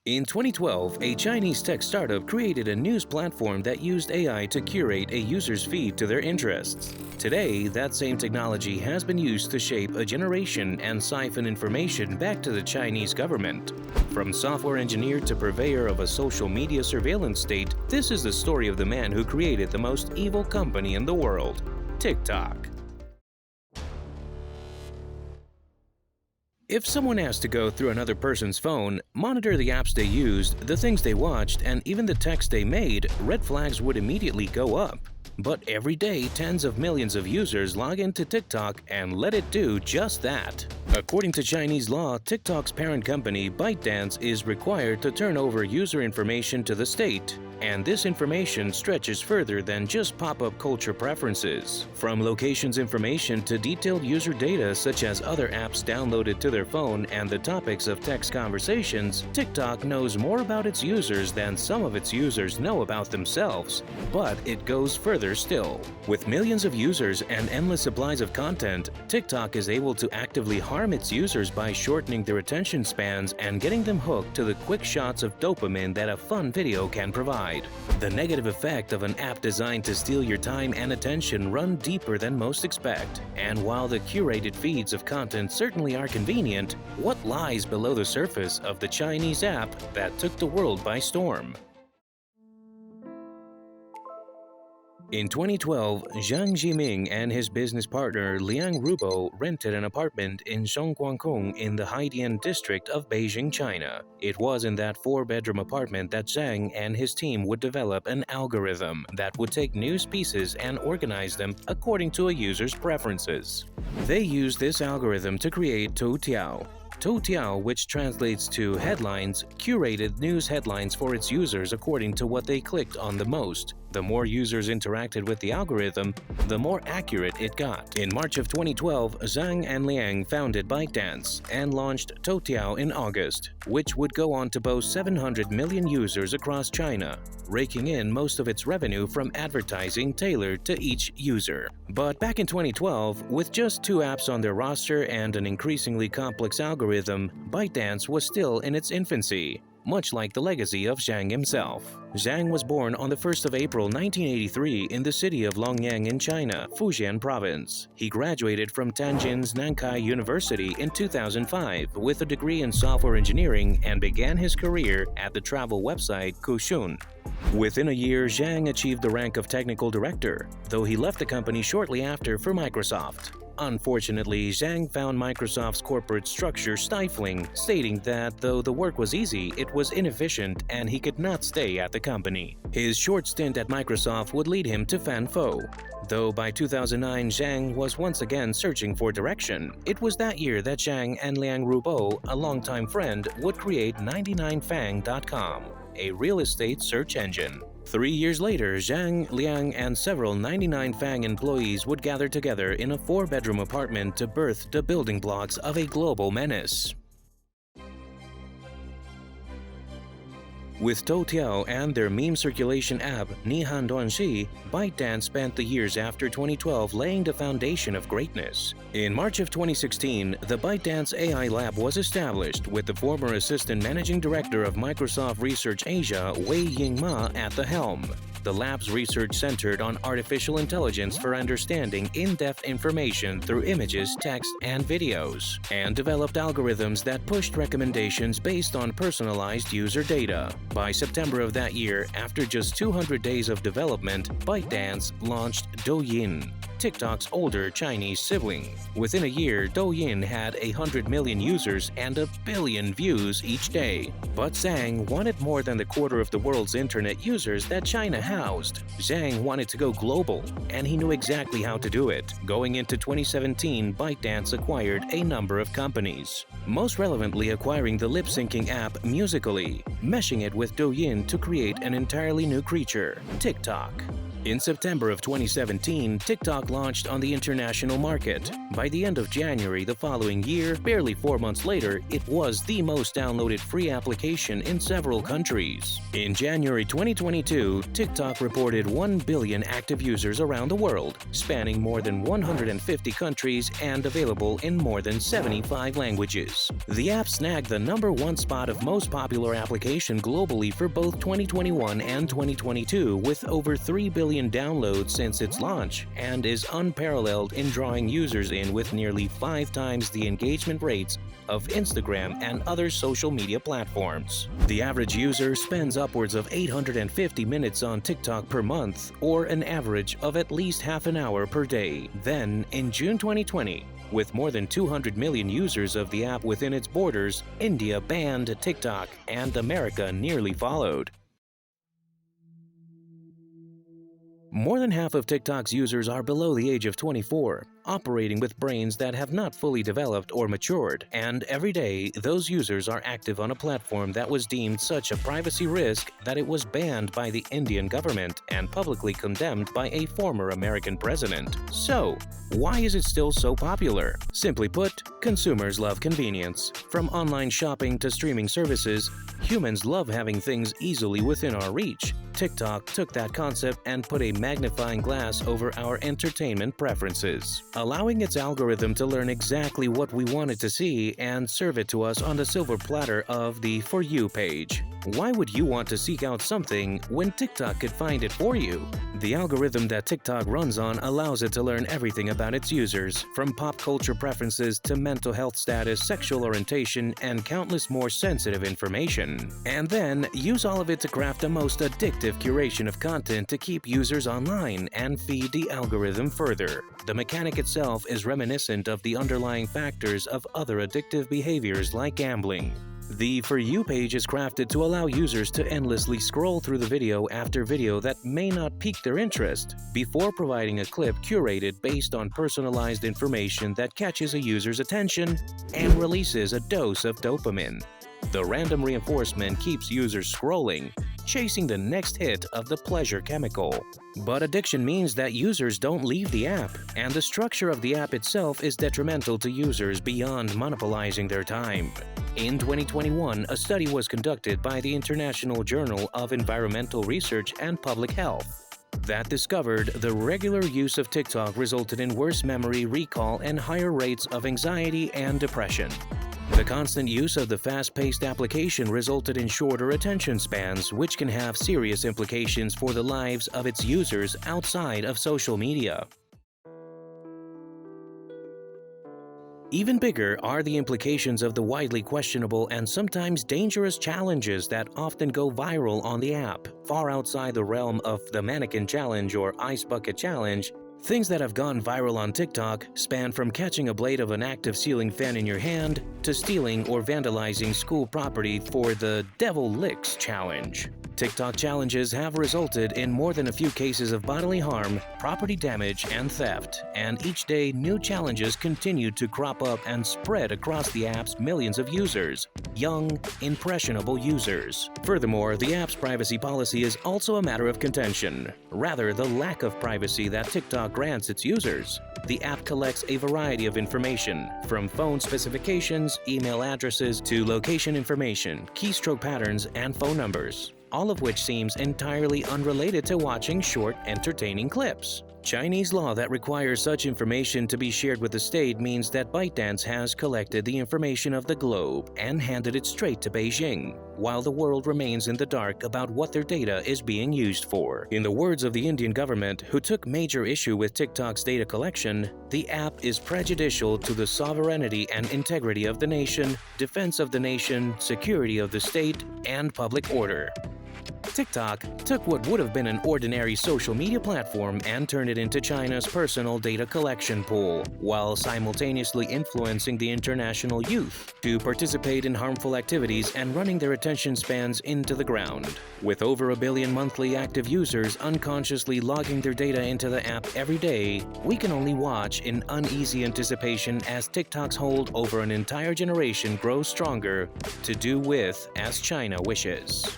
In 2012, a Chinese tech startup created a news platform that used AI to curate a user's feed to their interests. Today, that same technology has been used to shape a generation and siphon information back to the Chinese government. From software engineer to purveyor of a social media surveillance state, this is the story of the man who created the most evil company in the world, TikTok. If someone has to go through another person's phone, monitor the apps they used, the things they watched, and even the text they made, red flags would immediately go up. But every day, tens of millions of users log into TikTok and let it do just that. According to Chinese law, TikTok's parent company, ByteDance, is required to turn over user information to the state. And this information stretches further than just pop-up culture preferences. From locations information to detailed user data such as other apps downloaded to their phone and the topics of text conversations, TikTok knows more about its users than some of its users know about themselves. But it goes further still. With millions of users and endless supplies of content, TikTok is able to actively harm its users by shortening their attention spans and getting them hooked to the quick shots of dopamine that a fun video can provide. The negative effect of an app designed to steal your time and attention run deeper than most expect. And while the curated feeds of content certainly are convenient, what lies below the surface of the Chinese app that took the world by storm? In 2012, Zhang Jiming and his business partner Liang Rubo rented an apartment in Zhongguancun in the Haidian district of Beijing, China. It was in that four-bedroom apartment that Zhang and his team would develop an algorithm that would take news pieces and organize them according to a user's preferences. They used this algorithm to create Toutiao. Toutiao, which translates to headlines, curated news headlines for its users according to what they clicked on the most. The more users interacted with the algorithm, the more accurate it got. In March of 2012, Zhang and Liang founded ByteDance and launched Toutiao in August, which would go on to boast 700 million users across China, raking in most of its revenue from advertising tailored to each user. But back in 2012, with just 2 apps on their roster and an increasingly complex algorithm, ByteDance was still in its infancy, much like the legacy of Zhang himself. Zhang was born on the 1st of April 1983 in the city of Longyang in China, Fujian province. He graduated from Tianjin's Nankai University in 2005 with a degree in software engineering and began his career at the travel website Kushun. Within a year, Zhang achieved the rank of technical director, though he left the company shortly after for Microsoft. Unfortunately, Zhang found Microsoft's corporate structure stifling, stating that though the work was easy, it was inefficient and he could not stay at the company. His short stint at Microsoft would lead him to Fanfo. Though by 2009, Zhang was once again searching for direction. It was that year that Zhang and Liang Rubo, a longtime friend, would create 99fang.com, a real estate search engine. 3 years later, Zhang, Liang, and several 99fang employees would gather together in a 4-bedroom apartment to birth the building blocks of a global menace. With Toutiao and their meme circulation app Nihan Duanxi, ByteDance spent the years after 2012 laying the foundation of greatness. In March of 2016, the ByteDance AI Lab was established with the former assistant managing director of Microsoft Research Asia, Wei Yingma, at the helm. The lab's research centered on artificial intelligence for understanding in-depth information through images, text, and videos, and developed algorithms that pushed recommendations based on personalized user data. By September of that year, after just 200 days of development, ByteDance launched Douyin, TikTok's older Chinese sibling. Within a year, Douyin had 100 million users and 1 billion views each day. But Zhang wanted more than the quarter of the world's internet users that China housed. Zhang wanted to go global, and he knew exactly how to do it. Going into 2017, ByteDance acquired a number of companies, most relevantly acquiring the lip-syncing app Musical.ly, meshing it with Douyin to create an entirely new creature, TikTok. In September of 2017, TikTok launched on the international market. By the end of January the following year, barely 4 months later, it was the most downloaded free application in several countries. In January 2022, TikTok reported 1 billion active users around the world, spanning more than 150 countries and available in more than 75 languages. The app snagged the #1 spot of most popular application globally for both 2021 and 2022, with over 3 billion downloads since its launch, and is unparalleled in drawing users in with nearly 5 times the engagement rates of Instagram and other social media platforms. The average user spends upwards of 850 minutes on TikTok per month, or an average of at least half an hour per day. Then, in June 2020, with more than 200 million users of the app within its borders, India banned TikTok, and America nearly followed. More than half of TikTok's users are below the age of 24, operating with brains that have not fully developed or matured, and every day those users are active on a platform that was deemed such a privacy risk that it was banned by the Indian government and publicly condemned by a former American president. So, why is it still so popular? Simply put, consumers love convenience. From online shopping to streaming services, humans love having things easily within our reach. TikTok took that concept and put a magnifying glass over our entertainment preferences, allowing its algorithm to learn exactly what we wanted to see and serve it to us on the silver platter of the For You page. Why would you want to seek out something when TikTok could find it for you? The algorithm that TikTok runs on allows it to learn everything about its users, from pop culture preferences to mental health status, sexual orientation, and countless more sensitive information. And then use all of it to craft a most addictive curation of content to keep users online and feed the algorithm further. The mechanic itself is reminiscent of the underlying factors of other addictive behaviors like gambling. The For You page is crafted to allow users to endlessly scroll through the video after video that may not pique their interest, before providing a clip curated based on personalized information that catches a user's attention and releases a dose of dopamine. The random reinforcement keeps users scrolling, chasing the next hit of the pleasure chemical. But addiction means that users don't leave the app, and the structure of the app itself is detrimental to users beyond monopolizing their time. In 2021, a study was conducted by the International Journal of Environmental Research and Public Health that discovered the regular use of TikTok resulted in worse memory recall and higher rates of anxiety and depression. The constant use of the fast-paced application resulted in shorter attention spans, which can have serious implications for the lives of its users outside of social media. Even bigger are the implications of the widely questionable and sometimes dangerous challenges that often go viral on the app. Far outside the realm of the mannequin challenge or ice bucket challenge, things that have gone viral on TikTok span from catching a blade of an active ceiling fan in your hand to stealing or vandalizing school property for the Devil Licks challenge. TikTok challenges have resulted in more than a few cases of bodily harm, property damage, and theft, and each day new challenges continue to crop up and spread across the app's millions of users, young, impressionable users. Furthermore, the app's privacy policy is also a matter of contention, rather the lack of privacy that TikTok grants its users. The app collects a variety of information, from phone specifications, email addresses, to location information, keystroke patterns, and phone numbers, all of which seems entirely unrelated to watching short, entertaining clips. Chinese law that requires such information to be shared with the state means that ByteDance has collected the information of the globe and handed it straight to Beijing, while the world remains in the dark about what their data is being used for. In the words of the Indian government, who took major issue with TikTok's data collection, the app is prejudicial to the sovereignty and integrity of the nation, defense of the nation, security of the state, and public order. TikTok took what would have been an ordinary social media platform and turned it into China's personal data collection pool, while simultaneously influencing the international youth to participate in harmful activities and running their attention spans into the ground. With over 1 billion monthly active users unconsciously logging their data into the app every day, we can only watch in uneasy anticipation as TikTok's hold over an entire generation grows stronger, to do with as China wishes.